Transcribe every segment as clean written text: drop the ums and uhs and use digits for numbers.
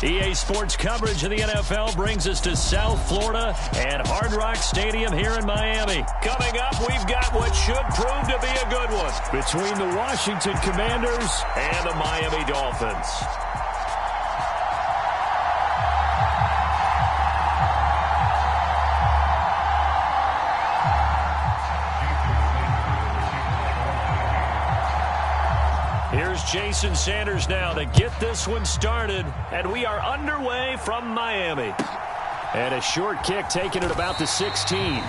EA Sports coverage of the NFL brings us to South Florida and Hard Rock Stadium here in Miami. Coming up, we've got what should prove to be a good one between the Washington Commanders and the Miami Dolphins. Here's Jason Sanders now to get this one started, and we are underway from Miami. And a short kick taken at about the 16.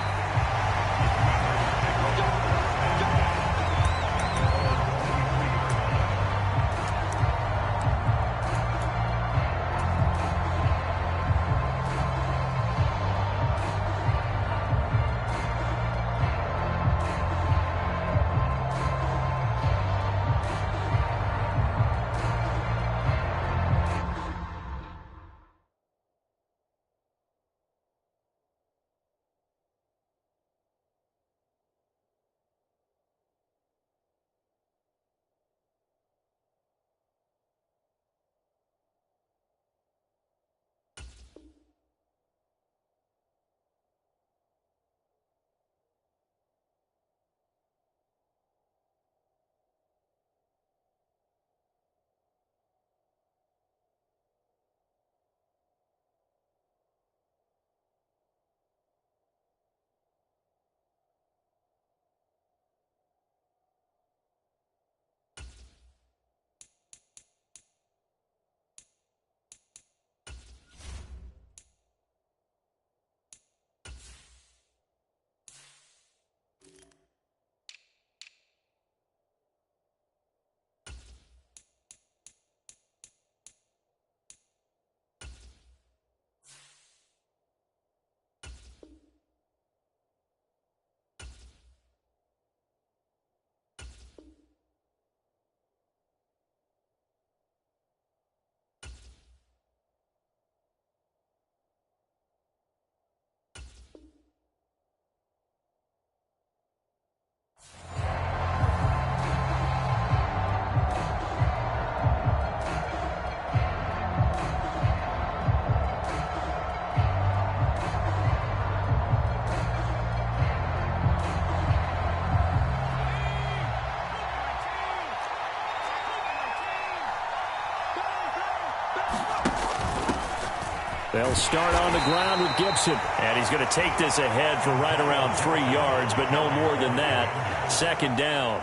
They'll start on the ground with Gibson. And he's going to take this ahead for right around 3 yards, but no more than that. Second down.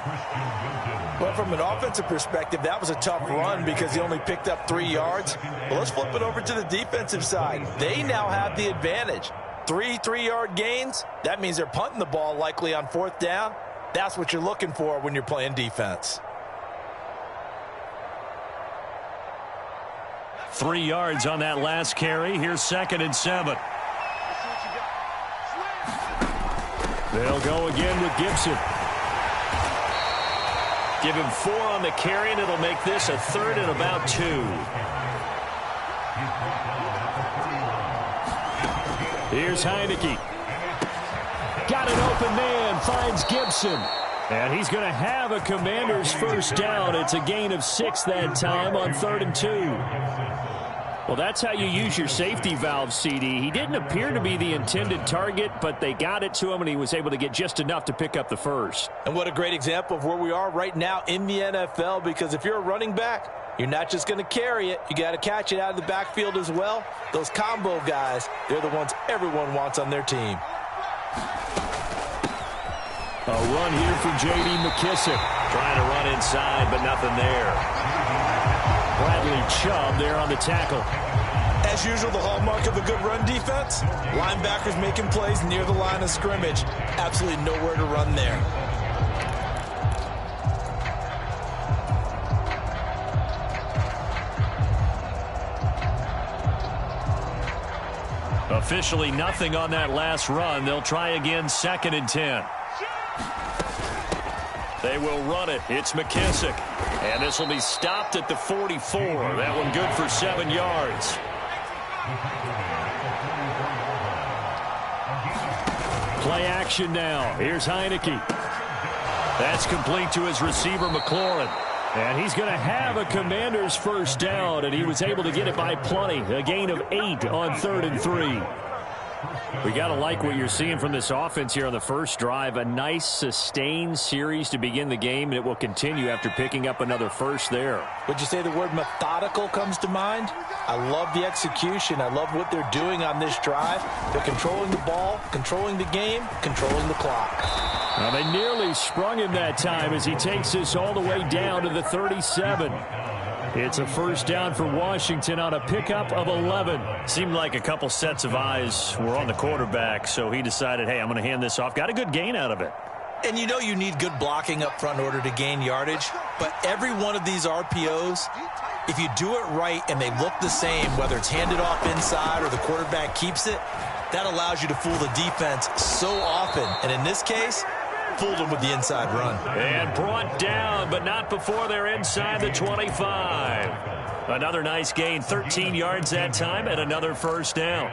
Well, from an offensive perspective, that was a tough run because he only picked up 3 yards. But let's flip it over to the defensive side. They now have the advantage. 3 3-yard gains. That means they're punting the ball likely on 4th down. That's what you're looking for when you're playing defense. 3 yards on that last carry. Here's 2nd and 7. They'll go again with Gibson. Give him 4 on the carry, and it'll make this a 3rd and about 2. Here's Heineke. Got an open man, finds Gibson. And he's going to have a Commander's first down. It's a gain of 6 that time on 3rd and 2. Well, that's how you use your safety valve, CD. He didn't appear to be the intended target, but they got it to him, and he was able to get just enough to pick up the first. And what a great example of where we are right now in the NFL, because if you're a running back, you're not just going to carry it. You got to catch it out of the backfield as well. Those combo guys, they're the ones everyone wants on their team. A run here from J.D. McKissick. Trying to run inside, but nothing there. Bradley Chubb there on the tackle. As usual, the hallmark of a good run defense, linebackers making plays near the line of scrimmage. Absolutely nowhere to run there. Officially nothing on that last run. They'll try again, 2nd and 10. They will run it. It's McKissick. And this will be stopped at the 44. That one good for 7 yards. Play action now. Here's Heineke. That's complete to his receiver, McLaurin. And he's going to have a Commanders first down, and he was able to get it by plenty. A gain of 8 on 3rd and 3. We got to like what you're seeing from this offense here on the first drive. A nice, sustained series to begin the game, and it will continue after picking up another first there. Would you say the word methodical comes to mind? I love the execution. I love what they're doing on this drive. They're controlling the ball, controlling the game, controlling the clock. Well, they nearly sprung him that time as he takes this all the way down to the 37. It's a first down for Washington on a pickup of 11. Seemed like a couple sets of eyes were on the quarterback, so he decided, hey, I'm going to hand this off. Got a good gain out of it. And you know you need good blocking up front in order to gain yardage, but every one of these RPOs, if you do it right and they look the same, whether it's handed off inside or the quarterback keeps it, that allows you to fool the defense so often. And in this case, fooled them with the inside run. And brought down, but not before they're inside the 25. Another nice gain, 13 yards that time, and another first down.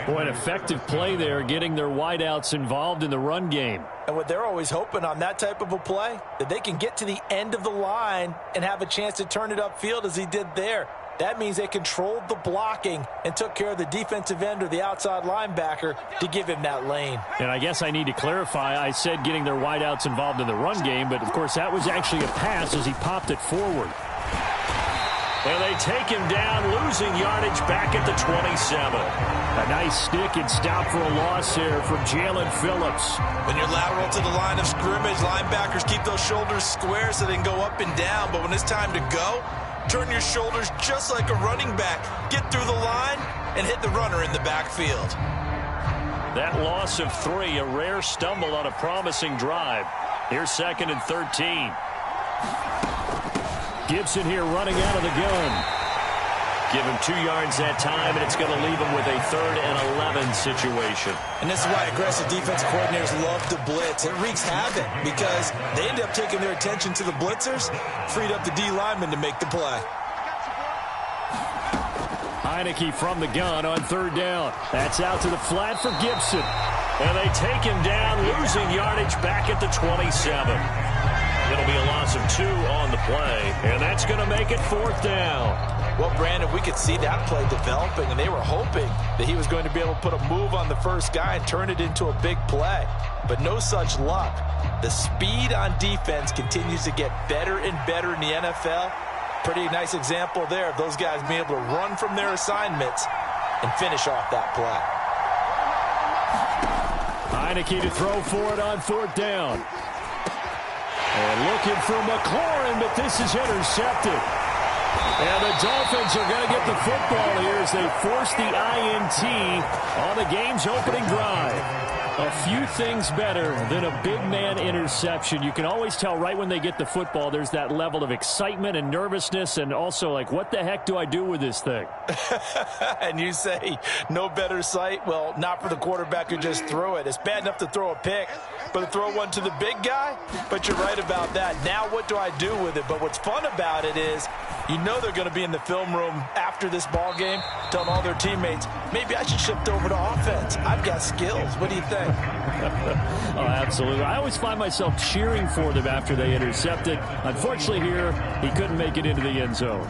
Boy, an effective play there, getting their wideouts involved in the run game. And what they're always hoping on that type of a play, that they can get to the end of the line and have a chance to turn it upfield as he did there. That means they controlled the blocking and took care of the defensive end or the outside linebacker to give him that lane. And I guess I need to clarify, I said getting their wideouts involved in the run game, but of course that was actually a pass as he popped it forward. And they take him down, losing yardage back at the 27. A nice stick and stop for a loss here from Jalen Phillips. When you're lateral to the line of scrimmage, linebackers keep those shoulders square so they can go up and down. But when it's time to go, turn your shoulders just like a running back. Get through the line and hit the runner in the backfield. That loss of 3, a rare stumble on a promising drive. Here's 2nd and 13. Gibson here running out of the gun. Give him 2 yards that time, and it's going to leave him with a 3rd and 11 situation. And this is why aggressive defensive coordinators love to blitz. It wreaks havoc because they end up taking their attention to the blitzers, freed up the D lineman to make the play. Heineke from the gun on 3rd down. That's out to the flat for Gibson. And they take him down, losing yardage back at the 27. It'll be a loss of 2 on the play, and that's going to make it 4th down. Well, Brandon, we could see that play developing, and they were hoping that he was going to be able to put a move on the first guy and turn it into a big play. But no such luck. The speed on defense continues to get better and better in the NFL. Pretty nice example there of those guys being able to run from their assignments and finish off that play. Heineke to throw for it on 4th down. And looking for McLaurin, but this is intercepted. And the Dolphins are going to get the football here as they force the INT on the game's opening drive. A few things better than a big man interception. You can always tell right when they get the football, there's that level of excitement and nervousness, and also like, what the heck do I do with this thing? And you say, no better sight? Well, not for the quarterback who just threw it. It's bad enough to throw a pick, but to throw one to the big guy? But you're right about that. Now what do I do with it? But what's fun about it is, you know they're going to be in the film room after this ball game, telling all their teammates, maybe I should shift over to offense. I've got skills. What do you think? Oh, absolutely. I always find myself cheering for them after they intercept it. Unfortunately here, he couldn't make it into the end zone.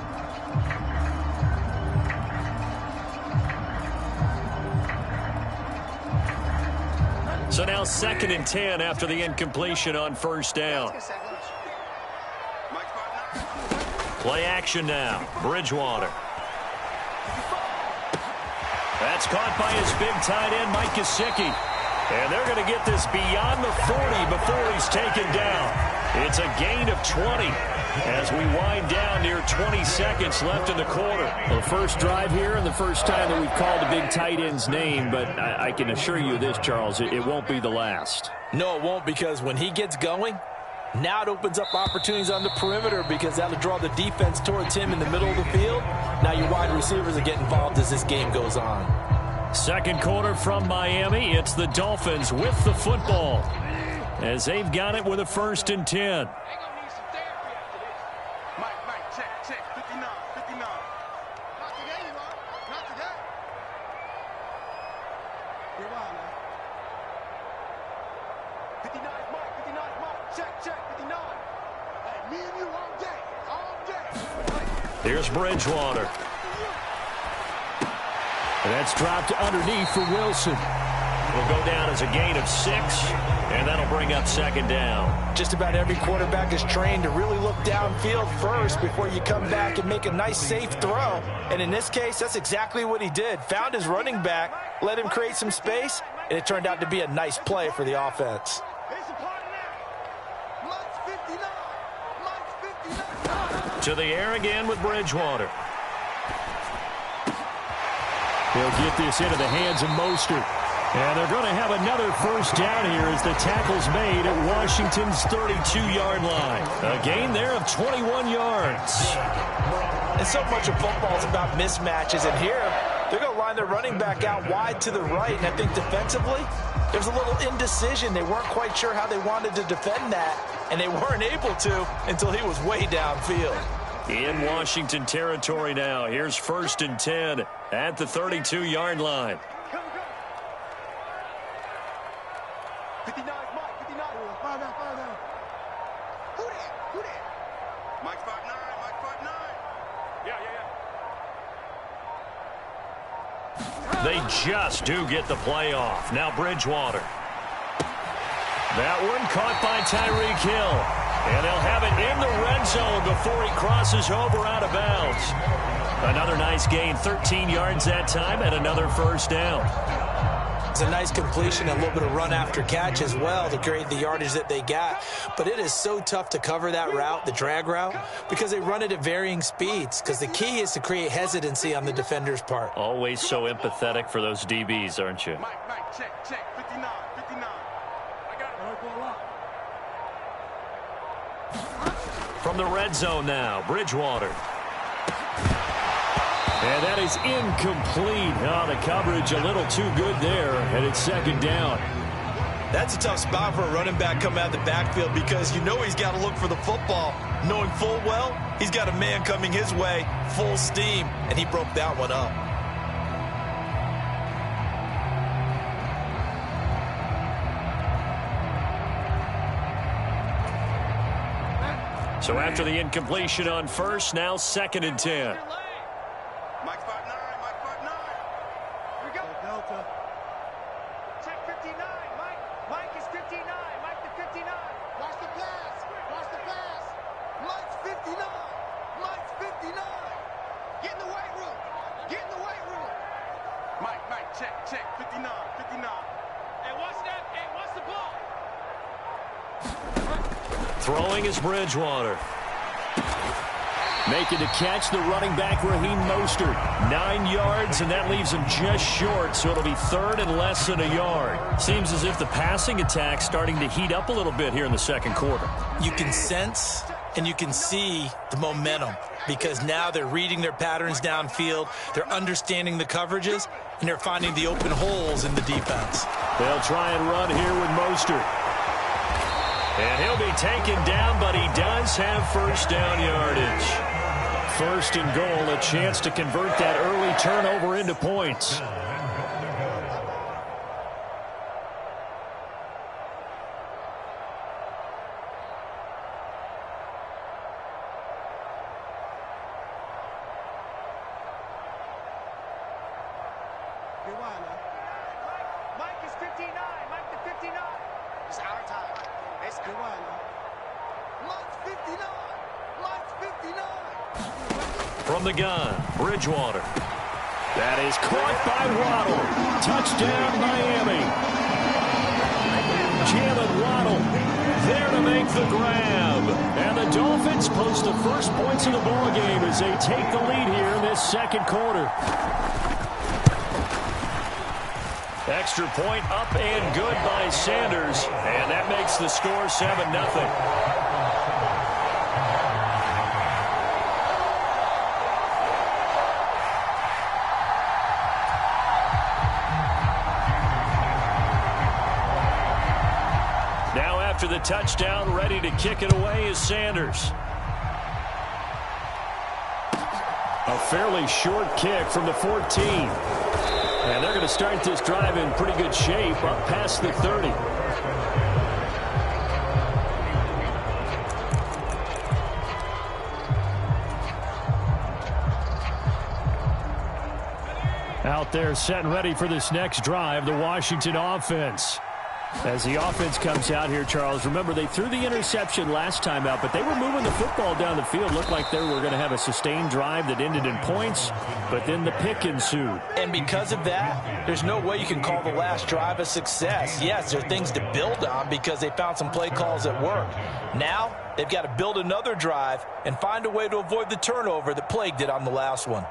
So now 2nd and 10 after the incompletion on 1st down. Play action now. Bridgewater. That's caught by his big tight end, Mike Gesicki. And they're going to get this beyond the 40 before he's taken down. It's a gain of 20 as we wind down near 20 seconds left in the quarter. Well, the first drive here and the first time that we've called a big tight end's name, but I can assure you this, Charles, it won't be the last. No, it won't, because when he gets going, now it opens up opportunities on the perimeter because that'll draw the defense towards him in the middle of the field. Now your wide receivers will get involved as this game goes on. Second quarter from Miami. It's the Dolphins with the football as they've got it with a 1st and 10. Here's Bridgewater. And that's dropped underneath for Wilson. It'll go down as a gain of 6, and that'll bring up second down. Just about every quarterback is trained to really look downfield first before you come back and make a nice, safe throw. And in this case, that's exactly what he did. Found his running back, let him create some space, and it turned out to be a nice play for the offense. To the air again with Bridgewater. They'll get this into the hands of Mostert. And they're going to have another first down here as the tackle's made at Washington's 32-yard line. A gain there of 21 yards. And so much of football is about mismatches. And here, they're going to line their running back out wide to the right. And I think defensively, there's a little indecision. They weren't quite sure how they wanted to defend that. And they weren't able to until he was way downfield. In Washington territory now. Here's 1st and 10 at the 32-yard line. 59, Mike, 59. Fire now. Who that? Mike 5'9", Mike 5'9". Yeah. They just do get the play off. Now Bridgewater. That one caught by Tyreek Hill. And they'll have it in the red zone before he crosses over out of bounds. Another nice gain, 13 yards that time, and another first down. It's a nice completion, a little bit of run after catch as well to create the yardage that they got. But it is so tough to cover that route, the drag route, because they run it at varying speeds. Because the key is to create hesitancy on the defender's part. Always so empathetic for those DBs, aren't you? Mike, check, 59. I got it. From the red zone now, Bridgewater. And that is incomplete. Oh, the coverage a little too good there, and it's second down. That's a tough spot for a running back coming out of the backfield because you know he's got to look for the football, knowing full well he's got a man coming his way, full steam, and he broke that one up. So after the incompletion on first, now 2nd and 10. Mike 5'9", Mike 5'9". Here we go. Delta. Check 59, Mike. Mike is 59. Mike the 59. Watch the pass. Mike's 59. Mike's 59. Get in the weight room. Mike, check. 59. Hey, watch that. Hey, watch the ball. Throwing is Bridgewater. Making the catch, the running back, Raheem Mostert. 9 yards, and that leaves him just short, so it'll be 3rd and less than a yard. Seems as if the passing attack's starting to heat up a little bit here in the second quarter. You can sense and you can see the momentum because now they're reading their patterns downfield, they're understanding the coverages, and they're finding the open holes in the defense. They'll try and run here with Mostert. And he'll be taken down, but he does have first down yardage. 1st and goal, a chance to convert that early turnover into points. Mike is 59. Mike the 59. It's our time. It's Mike's 59. Mike's 59. From the gun, Bridgewater. That is caught by Waddle. Touchdown, Miami. Jalen Waddle there to make the grab. And the Dolphins post the first points of the ballgame as they take the lead here in this second quarter. Extra point up and good by Sanders. And that makes the score 7-0. After the touchdown, ready to kick it away is Sanders. A fairly short kick from the 14. And they're going to start this drive in pretty good shape up past the 30. Out there set and ready for this next drive, the Washington offense. As the offense comes out here, Charles, remember they threw the interception last time out, but they were moving the football down the field. Looked like they were going to have a sustained drive that ended in points, but then the pick ensued. And because of that, there's no way you can call the last drive a success. Yes, there are things to build on because they found some play calls that work. Now, they've got to build another drive and find a way to avoid the turnover that plagued it on the last one.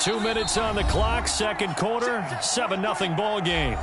Two minutes on the clock, second quarter, 7-0 ball game.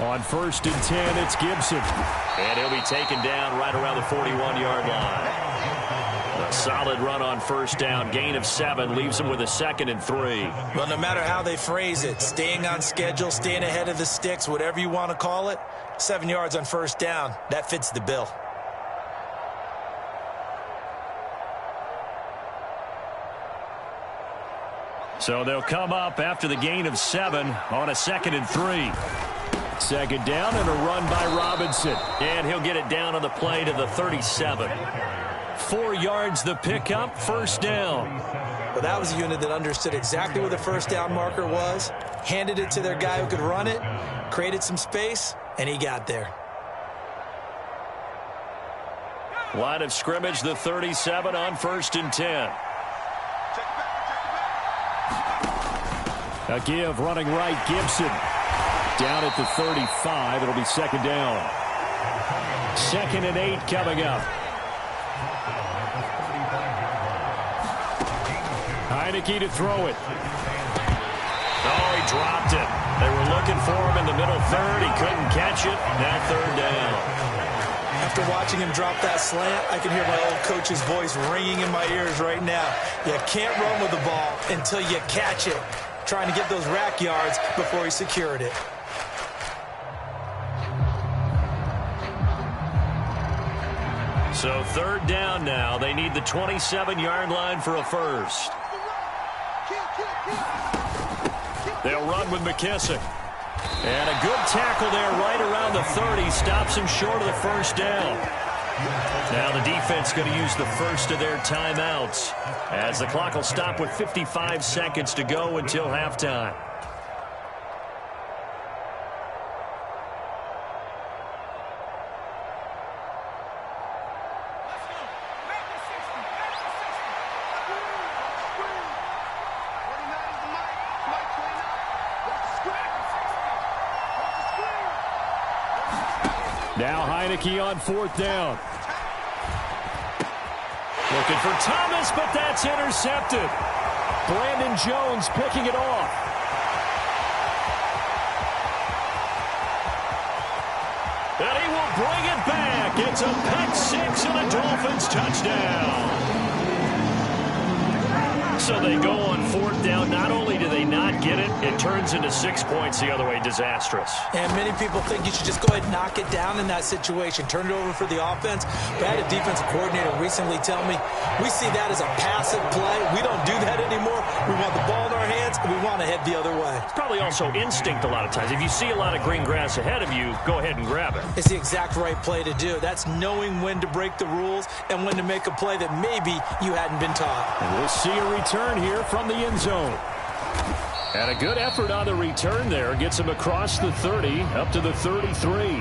On 1st and 10, it's Gibson. And he'll be taken down right around the 41-yard line. A solid run on 1st down. Gain of 7 leaves him with a 2nd and 3. Well, no matter how they phrase it, staying on schedule, staying ahead of the sticks, whatever you want to call it, 7 yards on 1st down, that fits the bill. So they'll come up after the gain of 7 on a 2nd and 3. 2nd down and a run by Robinson. And he'll get it down on the play to the 37. 4 yards the pickup, 1st down. Well, that was a unit that understood exactly where the 1st down marker was, handed it to their guy who could run it, created some space, and he got there. Line of scrimmage, the 37 on 1st and 10. A give running right, Gibson. Down at the 35, it'll be 2nd down. 2nd and 8 coming up. Heineke to throw it. Oh, he dropped it. They were looking for him in the middle third. He couldn't catch it. Now 3rd down. After watching him drop that slant, I can hear my old coach's voice ringing in my ears right now. You can't run with the ball until you catch it. Trying to get those rack yards before he secured it. So 3rd down now. They need the 27-yard line for a 1st. They'll run with McKissick. And a good tackle there right around the 30. Stops him short of the 1st down. Now the defense going to use the first of their timeouts as the clock will stop with 55 seconds to go until halftime. Now Heineke on 4th down. Looking for Thomas, but that's intercepted. Brandon Jones picking it off. And he will bring it back. It's a pick 6 and a Dolphins touchdown. So they go on 4th down. Not only do they not get it, it turns into 6 points the other way. Disastrous. And many people think you should just go ahead and knock it down in that situation. Turn it over for the offense. But I had a defensive coordinator recently tell me, we see that as a passive play. We don't do that anymore. We want the ball in our hands, and we want to head the other way. It's probably also instinct a lot of times. If you see a lot of green grass ahead of you, go ahead and grab it. It's the exact right play to do. That's knowing when to break the rules and when to make a play that maybe you hadn't been taught. And we'll see a return here from the end zone. And a good effort on the return there. Gets him across the 30, up to the 33.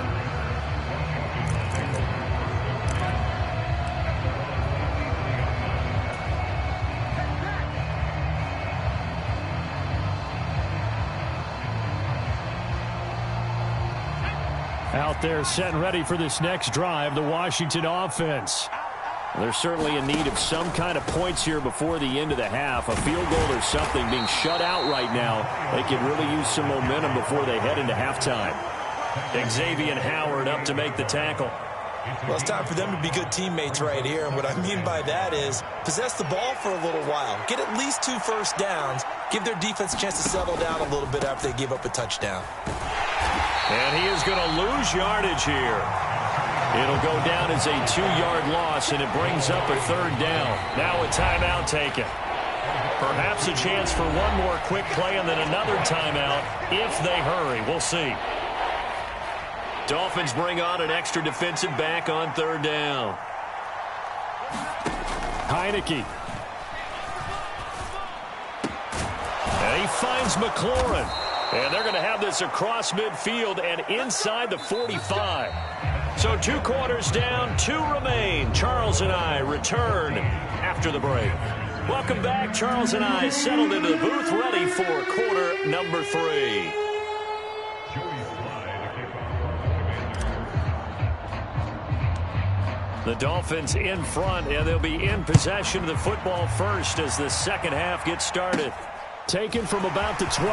Out there set and ready for this next drive, the Washington offense. They're certainly in need of some kind of points here before the end of the half. A field goal or something. Being shut out right now, they could really use some momentum before they head into halftime. Xavier Howard up to make the tackle. Well, it's time for them to be good teammates right here. And what I mean by that is possess the ball for a little while. Get at least 2 first downs. Give their defense a chance to settle down a little bit after they give up a touchdown. And he is going to lose yardage here. It'll go down as a 2-yard loss, and it brings up a 3rd down. Now a timeout taken. Perhaps a chance for one more quick play and then another timeout if they hurry. We'll see. Dolphins bring on an extra defensive back on 3rd down. Heineke. And he finds McLaurin. And they're going to have this across midfield and inside the 45. So 2 quarters down, 2 remain. Charles and I return after the break. Welcome back. Charles and I settled into the booth, ready for quarter number 3. The Dolphins in front, and they'll be in possession of the football first as the second half gets started. Taken from about the 12.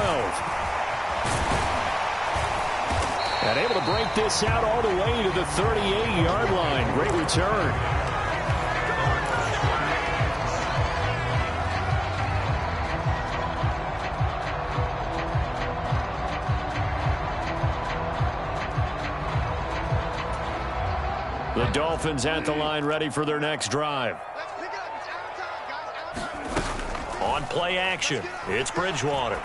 And able to break this out all the way to the 38-yard line. Great return. The Dolphins at the line, ready for their next drive. On play action, it's Bridgewater.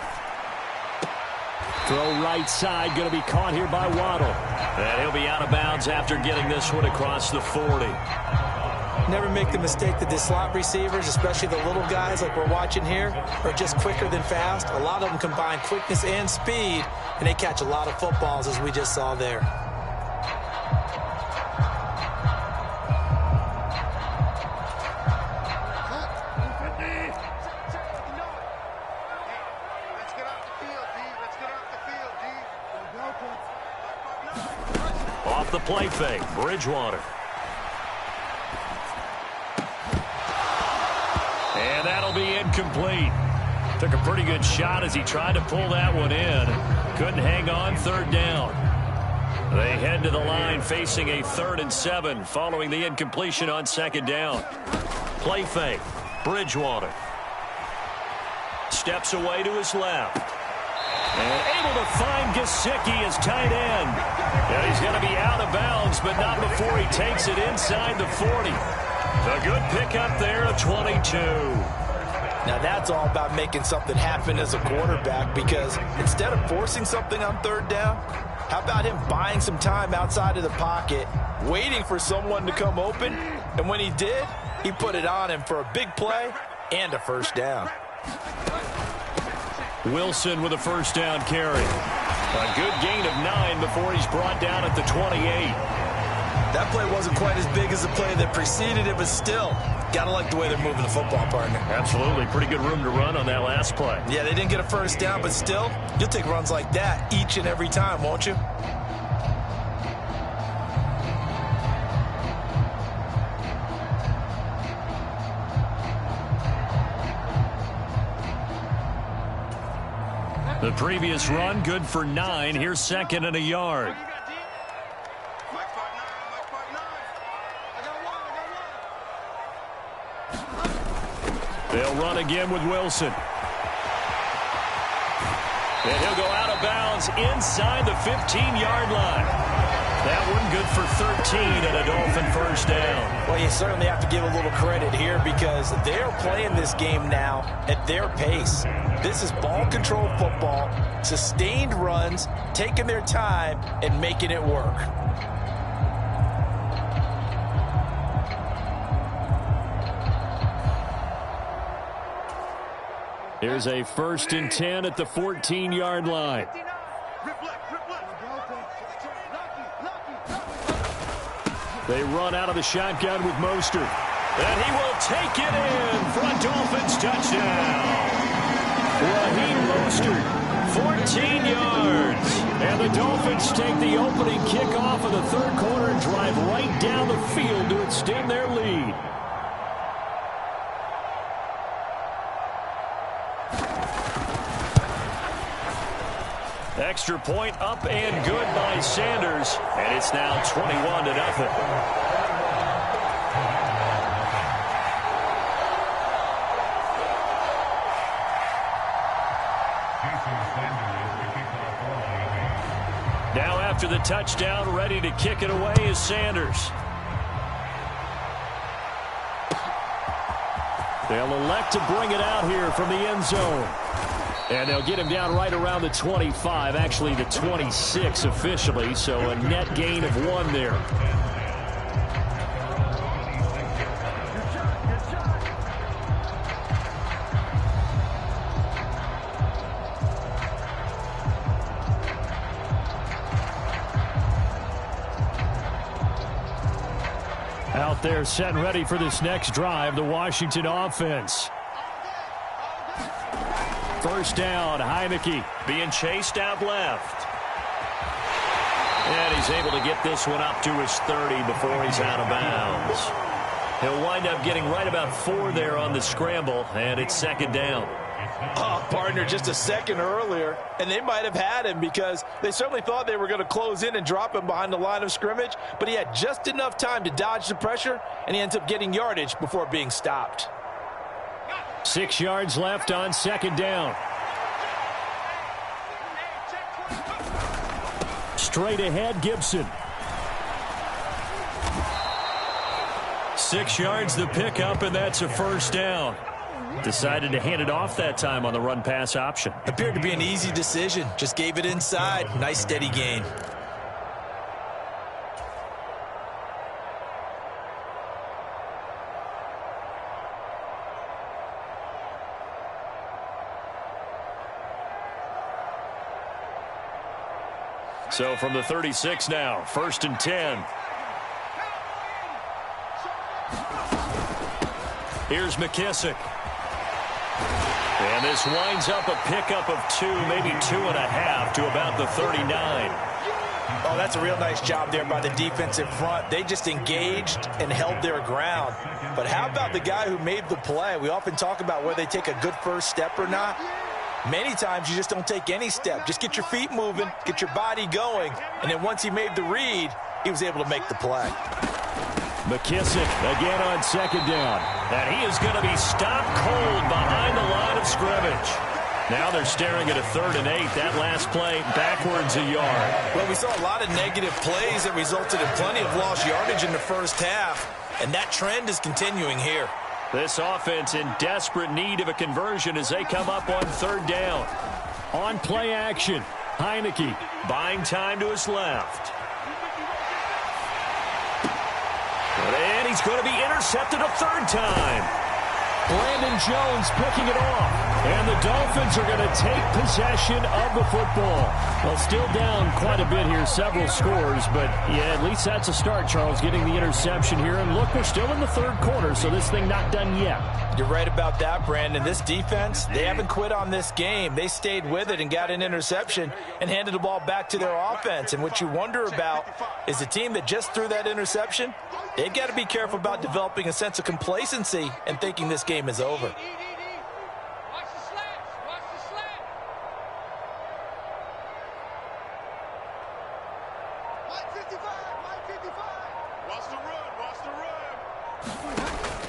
Throw right side, going to be caught here by Waddle. And he'll be out of bounds after getting this one across the 40. Never make the mistake that the slot receivers, especially the little guys like we're watching here, are just quicker than fast. A lot of them combine quickness and speed, and they catch a lot of footballs, as we just saw there. Off the play fake, Bridgewater. And that'll be incomplete. Took a pretty good shot as he tried to pull that one in. Couldn't hang on, 3rd down. They head to the line facing a 3rd and 7 following the incompletion on 2nd down. Play fake, Bridgewater. Steps away to his left. And able to find Gesicki as tight end. Yeah, he's going to be out of bounds, but not before he takes it inside the 40. A good pickup there of 22. Now that's all about making something happen as a quarterback, because instead of forcing something on 3rd down, how about him buying some time outside of the pocket, waiting for someone to come open, and when he did, he put it on him for a big play and a 1st down. Wilson with a 1st down carry. A good gain of 9 before he's brought down at the 28. That play wasn't quite as big as the play that preceded it, but still, gotta like the way they're moving the football, partner. Absolutely. Pretty good room to run on that last play. Yeah, they didn't get a 1st down, but still, you'll take runs like that each and every time, won't you? The previous run, good for 9. Here's 2nd and a yard. They'll run again with Wilson. And he'll go out of bounds inside the 15-yard line. That one good for 13 and a Dolphin 1st down. Well, you certainly have to give a little credit here, because they're playing this game now at their pace. This is ball control football, sustained runs, taking their time and making it work. Here's a 1st and 10 at the 14-yard line. They run out of the shotgun with Mostert. And he will take it in for a Dolphins touchdown. Raheem Mostert, 14 yards. And the Dolphins take the opening kickoff of the 3rd quarter and drive right down the field to extend their lead. Extra point up and good by Sanders, and it's now 21-0. Now after the touchdown, ready to kick it away is Sanders. They'll elect to bring it out here from the end zone. And they'll get him down right around the 25, actually the 26 officially, so a net gain of 1 there. Out there set and ready for this next drive, the Washington offense. First down, Heineke being chased out left. And he's able to get this one up to his 30 before he's out of bounds. He'll wind up getting right about 4 there on the scramble, and it's second down. Oh, partner, just a second earlier, and they might have had him because they certainly thought they were going to close in and drop him behind the line of scrimmage, but he had just enough time to dodge the pressure, and he ends up getting yardage before being stopped. 6 yards left on second down. Straight ahead, Gibson. 6 yards the pickup, and that's a first down. Decided to hand it off that time on the run-pass option. Appeared to be an easy decision. Just gave it inside. Nice steady gain. So from the 36 now, 1st and 10. Here's McKissick. And this winds up a pickup of 2, maybe 2.5 to about the 39. Oh, that's a real nice job there by the defensive front. They just engaged and held their ground. But how about the guy who made the play? We often talk about whether they take a good first step or not. Many times you just don't take any step. Just get your feet moving, get your body going, and then once he made the read, he was able to make the play. McKissick again on second down. And he is going to be stopped cold behind the line of scrimmage. Now they're staring at a 3rd and 8. That last play backwards a yard. Well, we saw a lot of negative plays that resulted in plenty of lost yardage in the first half, and that trend is continuing here. This offense in desperate need of a conversion as they come up on 3rd down. On play action, Heineke buying time to his left. And he's going to be intercepted a 3rd time. Brandon Jones picking it off. And the Dolphins are going to take possession of the football. Well, still down quite a bit here, several scores. But, yeah, at least that's a start, Charles, getting the interception here. And, look, we're still in the 3rd quarter, so this thing not done yet. You're right about that, Brandon. This defense, they haven't quit on this game. They stayed with it and got an interception and handed the ball back to their offense. And what you wonder about is the team that just threw that interception, they've got to be careful about developing a sense of complacency and thinking this game is over.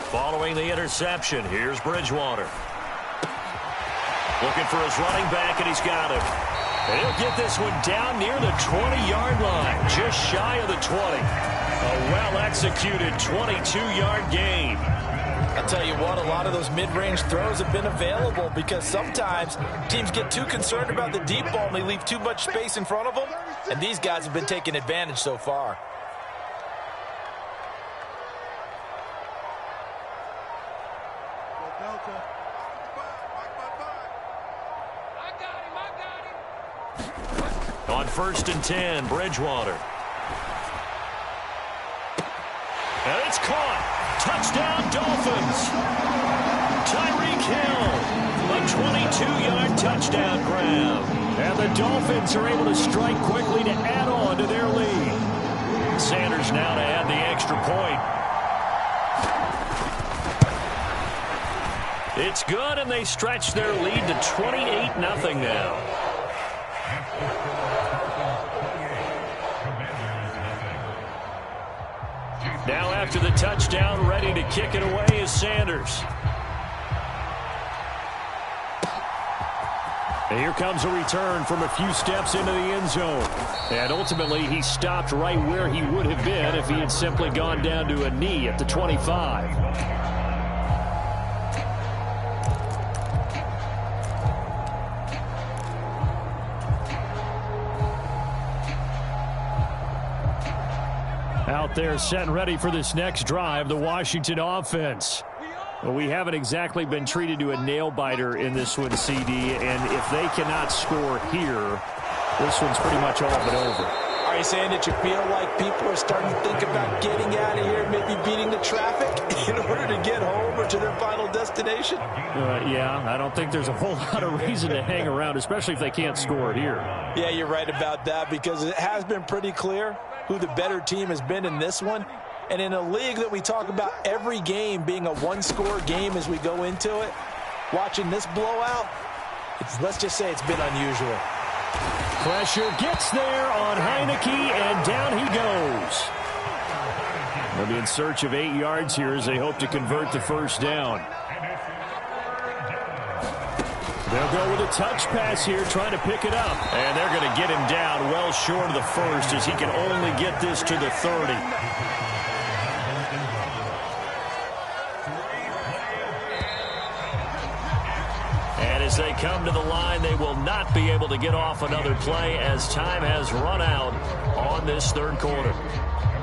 Following the interception, here's Bridgewater. Looking for his running back, and he's got him. And he'll get this one down near the 20-yard line, just shy of the 20. A well-executed 22-yard gain. I'll tell you what, a lot of those mid-range throws have been available because sometimes teams get too concerned about the deep ball and they leave too much space in front of them, and these guys have been taking advantage so far. On 1st and 10, Bridgewater. And it's caught. Touchdown, Dolphins. Tyreek Hill, a 22-yard touchdown grab. And the Dolphins are able to strike quickly to add on to their lead. Sanders now to add the extra point. It's good, and they stretch their lead to 28-0 now. After the touchdown, ready to kick it away is Sanders. And here comes a return from a few steps into the end zone. And ultimately, he stopped right where he would have been if he had simply gone down to a knee at the 25. Out there set and ready for this next drive, the Washington offense. Well, we haven't exactly been treated to a nail-biter in this one, CD, and if they cannot score here, this one's pretty much all but over. Are you saying that you feel like people are starting to think about getting out of here, maybe beating the traffic in order to get home or to their final destination? Yeah, I don't think there's a whole lot of reason to hang around, especially if they can't score here. Yeah, you're right about that, because it has been pretty clear who the better team has been in this one. And in a league that we talk about every game being a one-score game as we go into it, watching this blowout, let's just say it's been unusual. Pressure gets there on Heineke, and down he goes. They'll be in search of 8 yards here as they hope to convert the first down. They'll go with a touch pass here, trying to pick it up. And they're going to get him down well short of the first as he can only get this to the 30. As they come to the line, they will not be able to get off another play as time has run out on this third quarter.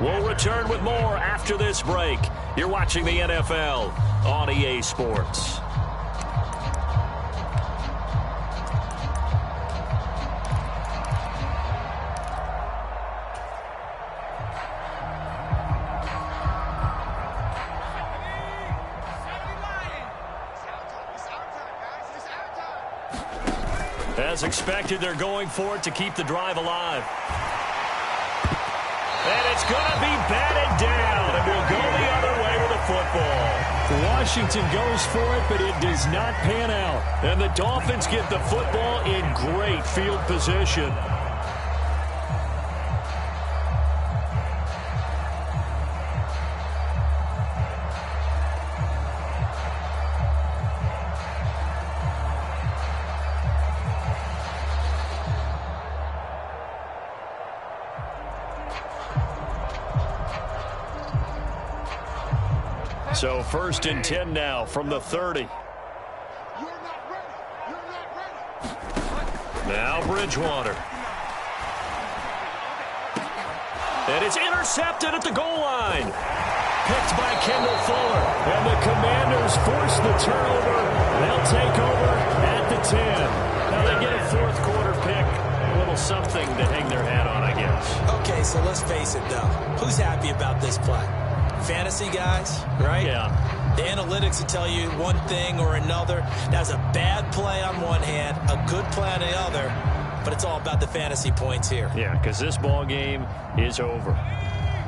We'll return with more after this break. You're watching the NFL on EA Sports. As expected, they're going for it to keep the drive alive. And it's going to be batted down, and we'll go the other way with the football. Washington goes for it, but it does not pan out. And the Dolphins get the football in great field position. So 1st and 10 now from the 30. Now Bridgewater. And it's intercepted at the goal line. Picked by Kendall Fuller. And the Commanders force the turnover. They'll take over at the 10. Now they get a fourth quarter pick. A little something to hang their hat on, I guess. Okay, so let's face it, though. Who's happy about this play? Fantasy guys, right? Yeah. The analytics will tell you one thing or another. That's a bad play on one hand, a good play on the other, but it's all about the fantasy points here. Yeah, because this ball game is over.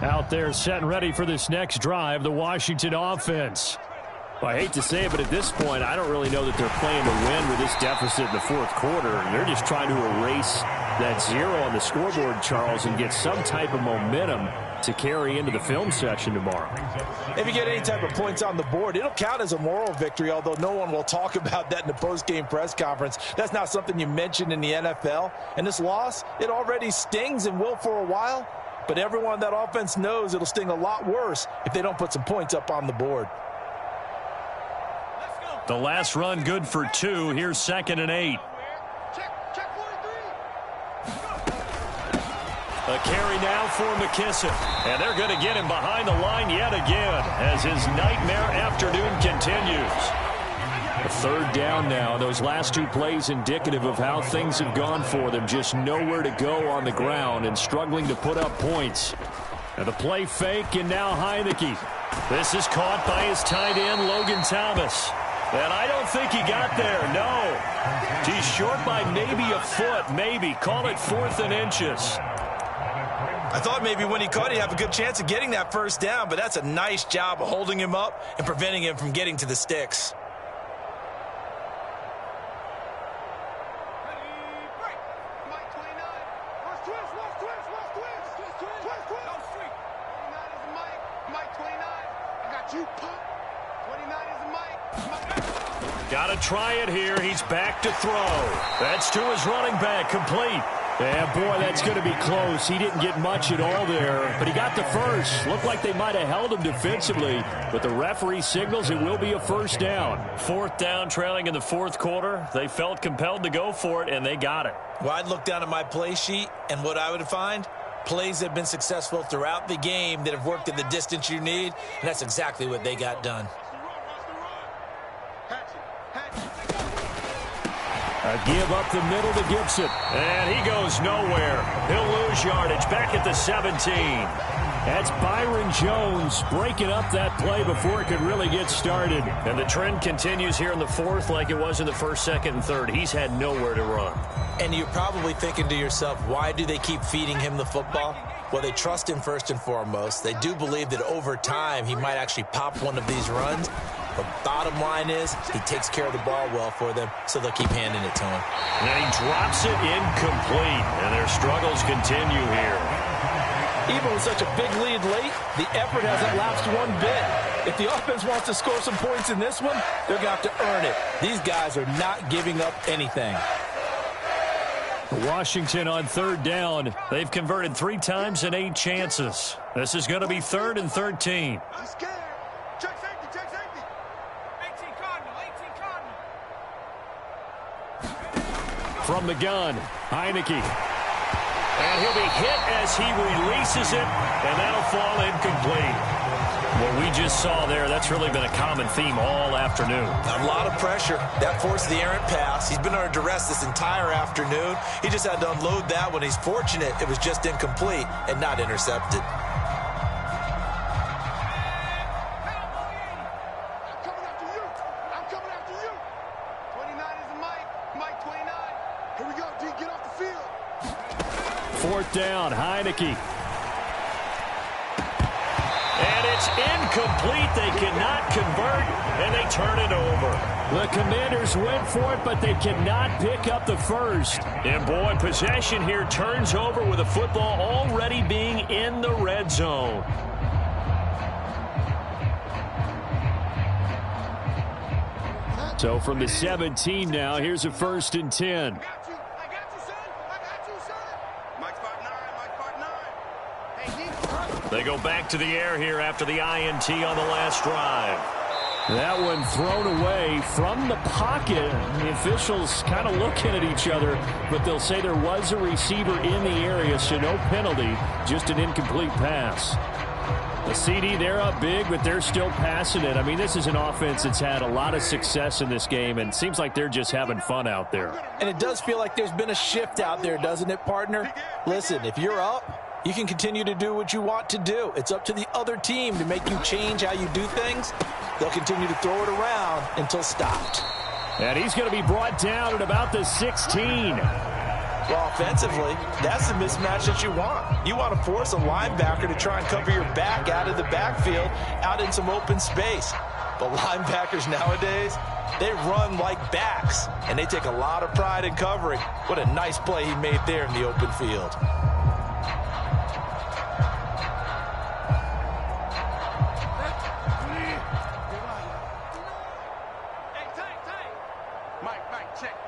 Out there set and ready for this next drive, the Washington offense. Well, I hate to say it, but at this point, I don't really know that they're playing to win with this deficit in the fourth quarter. They're just trying to erase that zero on the scoreboard, Charles, and get some type of momentum to carry into the film section tomorrow. If you get any type of points on the board, it'll count as a moral victory, although no one will talk about that in the post-game press conference. That's not something you mentioned in the NFL. And this loss, it already stings and will for a while, but everyone on that offense knows it'll sting a lot worse if they don't put some points up on the board. The last run good for 2. Here's 2nd and 8. A carry now for McKissick. And they're going to get him behind the line yet again as his nightmare afternoon continues. A 3rd down now. Those last 2 plays indicative of how things have gone for them. Just nowhere to go on the ground and struggling to put up points. And the play fake, and now Heineke. This is caught by his tight end, Logan Thomas. And I don't think he got there, no. He's short by maybe a foot, maybe. Call it 4th and inches. I thought maybe when he caught, he'd have a good chance of getting that first down, but that's a nice job of holding him up and preventing him from getting to the sticks. Mike 29. Got to try it here. He's back to throw. That's to his running back, complete. Yeah, boy, that's going to be close. He didn't get much at all there, but he got the first. Looked like they might have held him defensively, but the referee signals it will be a first down. Fourth down, trailing in the fourth quarter. They felt compelled to go for it, and they got it. Well, I'd look down at my play sheet, and what I would find, plays that have been successful throughout the game that have worked at the distance you need, and that's exactly what they got done. A give up the middle to Gibson. And he goes nowhere. He'll lose yardage back at the 17. That's Byron Jones breaking up that play before it could really get started. And the trend continues here in the fourth like it was in the first, second, and third. He's had nowhere to run. And you're probably thinking to yourself, why do they keep feeding him the football? Well, they trust him first and foremost. They do believe that over time he might actually pop one of these runs. The bottom line is he takes care of the ball well for them, so they'll keep handing it to him. And he drops it incomplete, and their struggles continue here. Even with such a big lead late, the effort hasn't lapsed one bit. If the offense wants to score some points in this one, they're going to have to earn it. These guys are not giving up anything. Washington on third down. They've converted 3 times and 8 chances. This is going to be 3rd and 13. He's scared. Check safety, check safety. 18 Cardinal, 18 Cardinal. From the gun, Heineke. And he'll be hit as he releases it, and that'll fall incomplete. What we just saw there, that's really been a common theme all afternoon. A lot of pressure. That forced the errant pass. He's been under duress this entire afternoon. He just had to unload that one. He's fortunate it was just incomplete and not intercepted. I'm coming after you. I'm coming after you. 29 is Mike. Mike 29. Here we go, D. Get off the field. Fourth down, Heineke. And it's incomplete. They cannot convert, and they turn it over. The Commanders went for it, but they cannot pick up the first. And, boy, possession here turns over with the football already being in the red zone. So from the 17 now, here's a 1st and 10. I got you, son. I got you, son. Mike's 5'9", Mike's 5'9". Hey, D. They go back to the air here after the INT on the last drive. That one thrown away from the pocket. The officials kind of looking at each other, but they'll say there was a receiver in the area, so no penalty, just an incomplete pass. The CD, they're up big, but they're still passing it. I mean, this is an offense that's had a lot of success in this game, and it seems like they're just having fun out there. And it does feel like there's been a shift out there, doesn't it, partner? Listen, if you're up, you can continue to do what you want to do. It's up to the other team to make you change how you do things. They'll continue to throw it around until stopped. And he's going to be brought down at about the 16. Well, offensively, that's the mismatch that you want. You want to force a linebacker to try and cover your back out of the backfield, out in some open space. But linebackers nowadays, they run like backs, and they take a lot of pride in covering. What a nice play he made there in the open field.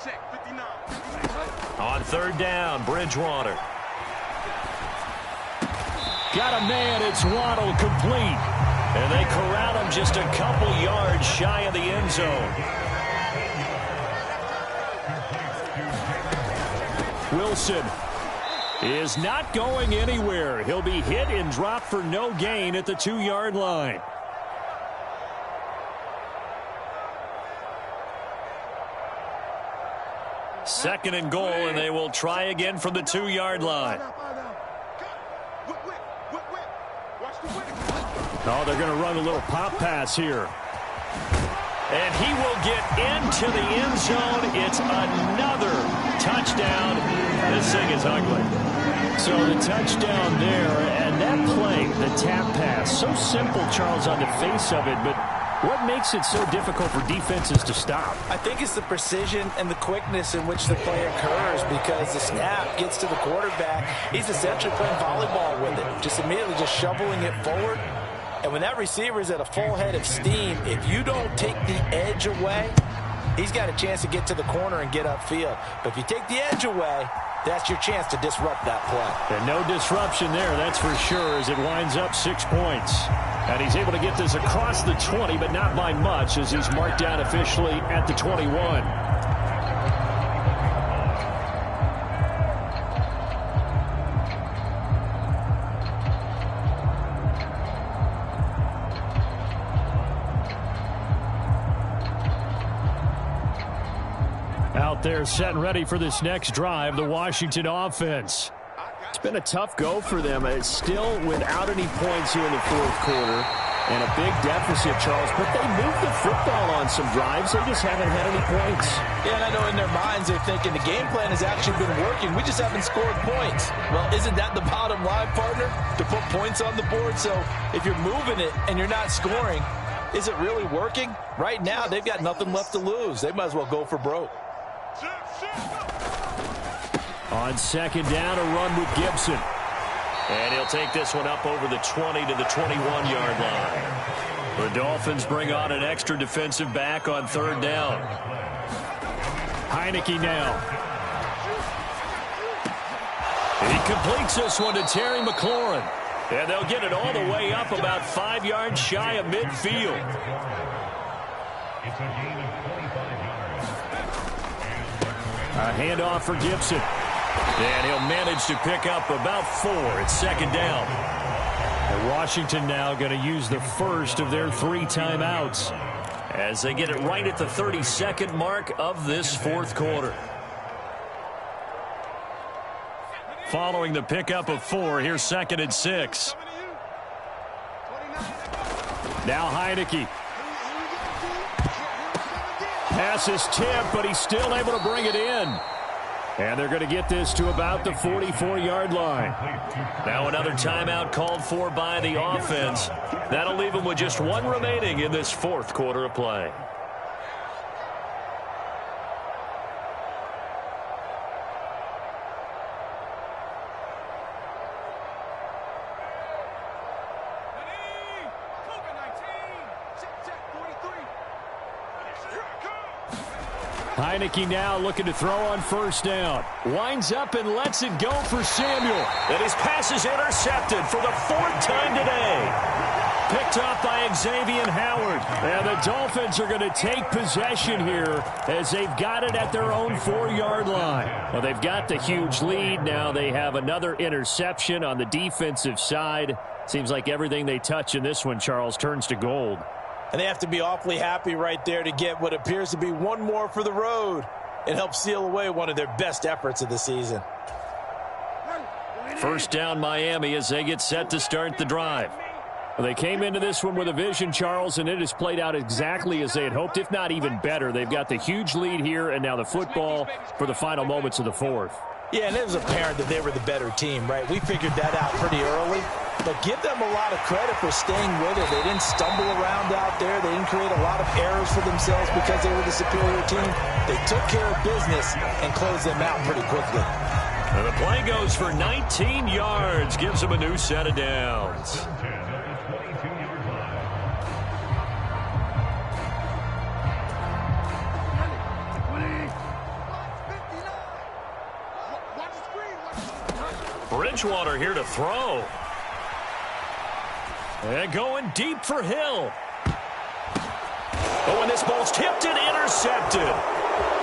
Check, 59. On third down, Bridgewater. Got a man, it's Waddle, complete. And they corral him just a couple yards shy of the end zone. Wilson is not going anywhere. He'll be hit and dropped for no gain at the 2-yard line. Second and goal, and they will try again from the 2-yard line. Oh, they're going to run a little pop pass here. And he will get into the end zone. It's another touchdown. This thing is ugly. So the touchdown there, and that play, the tap pass, so simple, Charles, on the face of it, but what makes it so difficult for defenses to stop? I think it's the precision and the quickness in which the play occurs, because the snap gets to the quarterback. He's essentially playing volleyball with it, just immediately just shoveling it forward. And when that receiver is at a full head of steam, if you don't take the edge away, he's got a chance to get to the corner and get upfield. But if you take the edge away, that's your chance to disrupt that play. And no disruption there, that's for sure, as it winds up 6 points. And he's able to get this across the 20, but not by much, as he's marked down officially at the 21. Out there set and ready for this next drive, the Washington offense. It's been a tough go for them. It's still without any points here in the fourth quarter and a big deficit, Charles. But they moved the football on some drives. They just haven't had any points. Yeah, and I know in their minds they're thinking the game plan has actually been working. We just haven't scored points. Well, isn't that the bottom line, partner? To put points on the board? So if you're moving it and you're not scoring, is it really working? Right now, they've got nothing left to lose. They might as well go for broke. On second down, a run with Gibson. And he'll take this one up over the 20 to the 21-yard line. The Dolphins bring on an extra defensive back on third down. Heineke now. He completes this one to Terry McLaurin. And they'll get it all the way up about 5 yards shy of midfield. A handoff for Gibson. And he'll manage to pick up about 4 at second down. And Washington now going to use the first of their 3 timeouts as they get it right at the 32nd mark of this fourth quarter. Following the pickup of 4, here's 2nd and 6. Now Heineke. Pass is tipped, but he's still able to bring it in. And they're going to get this to about the 44-yard line. Now another timeout called for by the offense. That'll leave them with just 1 remaining in this fourth quarter of play. Heineke now looking to throw on first down. Winds up and lets it go for Samuel. And his pass is intercepted for the 4th time today. Picked up by Xavier Howard. And the Dolphins are going to take possession here as they've got it at their own 4-yard line. Well, they've got the huge lead. Now they have another interception on the defensive side. Seems like everything they touch in this one, Charles, turns to gold. And they have to be awfully happy right there to get what appears to be 1 more for the road and help seal away one of their best efforts of the season. First down Miami as they get set to start the drive. Well, they came into this one with a vision, Charles, and it has played out exactly as they had hoped, if not even better. They've got the huge lead here and now the football for the final moments of the fourth. Yeah, and it was apparent that they were the better team, right? We figured that out pretty early. But give them a lot of credit for staying with it. They didn't stumble around out there. They didn't create a lot of errors for themselves because they were the superior team. They took care of business and closed them out pretty quickly. And the play goes for 19 yards. Gives them a new set of downs. Bridgewater here to throw. And going deep for Hill. Oh, and this ball's tipped and intercepted.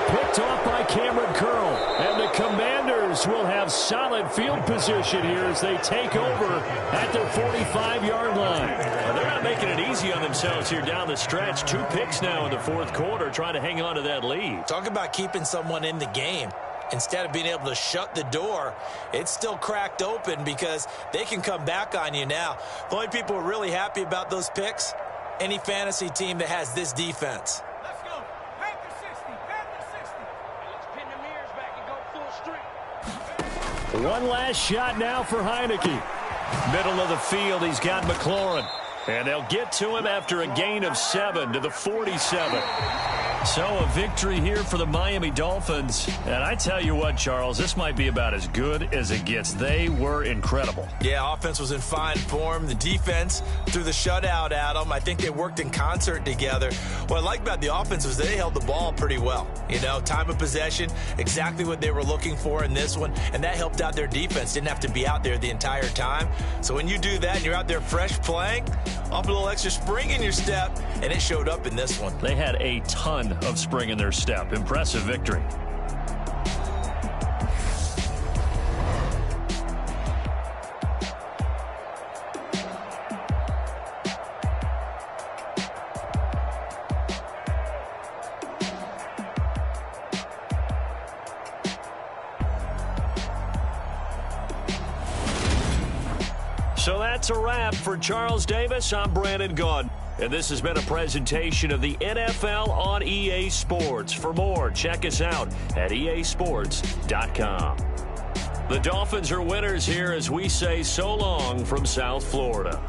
Picked off by Cameron Curl. And the Commanders will have solid field position here as they take over at their 45-yard line. Well, they're not making it easy on themselves here down the stretch. 2 picks now in the fourth quarter, trying to hang on to that lead. Talk about keeping someone in the game. Instead of being able to shut the door, it's still cracked open because they can come back on you now. The only people who are really happy about those picks, any fantasy team that has this defense. Let's go. Panther 60. Panther 60. Let's pin the mirrors back and go full strength. One last shot now for Heineke. Middle of the field, he's got McLaurin. And they'll get to him after a gain of 7 to the 47. So a victory here for the Miami Dolphins. And I tell you what, Charles, this might be about as good as it gets. They were incredible. Yeah, offense was in fine form. The defense threw the shutout at them. I think they worked in concert together. What I like about the offense was they held the ball pretty well. You know, time of possession, exactly what they were looking for in this one. And that helped out their defense. Didn't have to be out there the entire time. So when you do that and you're out there fresh playing, off a little extra spring in your step, and it showed up in this one. They had a ton of spring in their step. Impressive victory. So that's a wrap for Charles Davis. I'm Brandon Gaudin. And this has been a presentation of the NFL on EA Sports. For more, check us out at easports.com. The Dolphins are winners here as we say so long from South Florida.